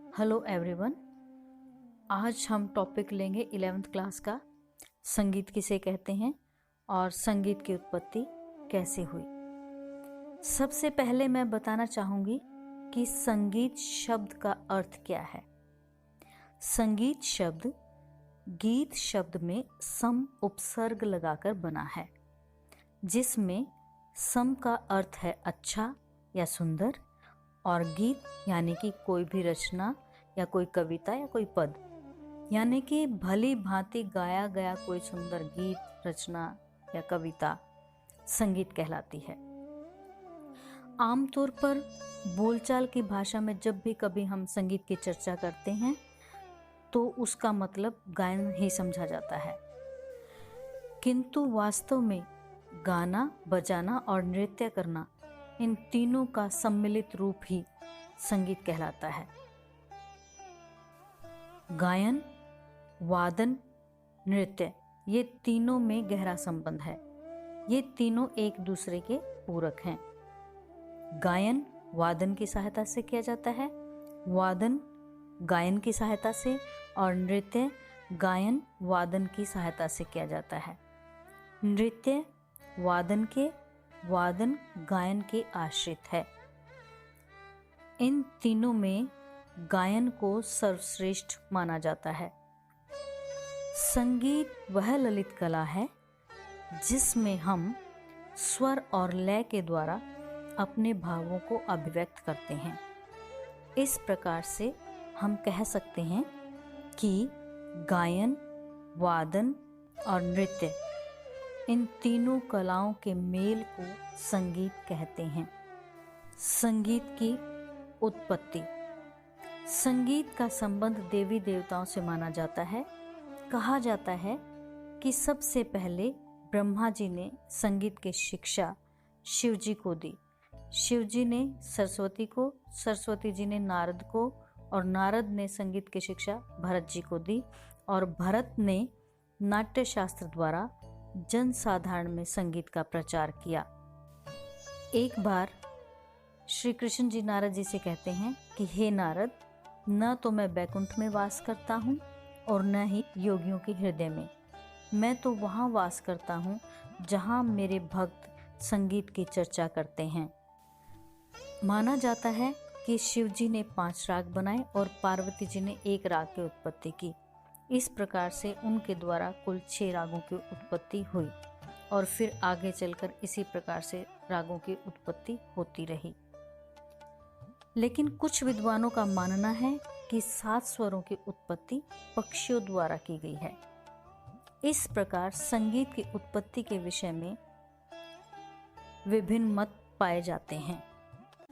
Hello everyone. आज हम topic लेंगे 11th क्लास का संगीत किसे कहते हैं और संगीत की उत्पत्ति कैसे हुई। सबसे पहले मैं बताना चाहूँगी कि संगीत शब्द का अर्थ क्या है। संगीत शब्द गीत शब्द में सम उपसर्ग लगाकर बना है, जिसमें सम का अर्थ है अच्छा या सुंदर और गीत यानी कि कोई भी रचना या कोई कविता या कोई पद, यानी कि भली भांति गाया गया कोई सुंदर गीत, रचना या कविता संगीत कहलाती है। आमतौर पर बोलचाल की भाषा में जब भी कभी हम संगीत की चर्चा करते हैं तो उसका मतलब गायन ही समझा जाता है, किंतु वास्तव में गाना, बजाना और नृत्य करना, इन तीनों का सम्मिलित रूप ही संगीत कहलाता है। गायन, वादन, नृत्य, ये तीनों में गहरा संबंध है। ये तीनों एक दूसरे के पूरक हैं। गायन वादन की सहायता से किया जाता है, वादन गायन की सहायता से, और नृत्य गायन वादन की सहायता से किया जाता है। नृत्य वादन के, वादन गायन के आश्रित है। इन तीनों में गायन को सर्वश्रेष्ठ माना जाता है। संगीत वह ललित कला है जिसमें हम स्वर और लय के द्वारा अपने भावों को अभिव्यक्त करते हैं। इस प्रकार से हम कह सकते हैं कि गायन, वादन और नृत्य, इन तीनों कलाओं के मेल को संगीत कहते हैं। संगीत की उत्पत्ति। संगीत का संबंध देवी देवताओं से माना जाता है। कहा जाता है कि सबसे पहले ब्रह्मा जी ने संगीत की शिक्षा शिव जी को दी। शिव जी ने सरस्वती को, सरस्वती जी ने नारद को, और नारद ने संगीत की शिक्षा भरत जी को दी, और भरत ने नाट्य शास्त्र द्वारा जन साधारण में संगीत का प्रचार किया। एक बार श्री कृष्ण जी नारद जी से कहते हैं कि हे नारद, न तो मैं बैकुंठ में वास करता हूँ और न ही योगियों के हृदय में। मैं तो वहाँ वास करता हूँ जहाँ मेरे भक्त संगीत की चर्चा करते हैं। माना जाता है कि शिव जी ने 5 राग बनाए और पार्वती जी ने 1 राग की उत्पत्ति की। इस प्रकार से उनके द्वारा कुल 6 रागों की उत्पत्ति हुई और फिर आगे चलकर इसी प्रकार से रागों की उत्पत्ति होती रही। लेकिन कुछ विद्वानों का मानना है कि 7 स्वरों की उत्पत्ति पक्षियों द्वारा की गई है। इस प्रकार संगीत की उत्पत्ति के विषय में विभिन्न मत पाए जाते हैं।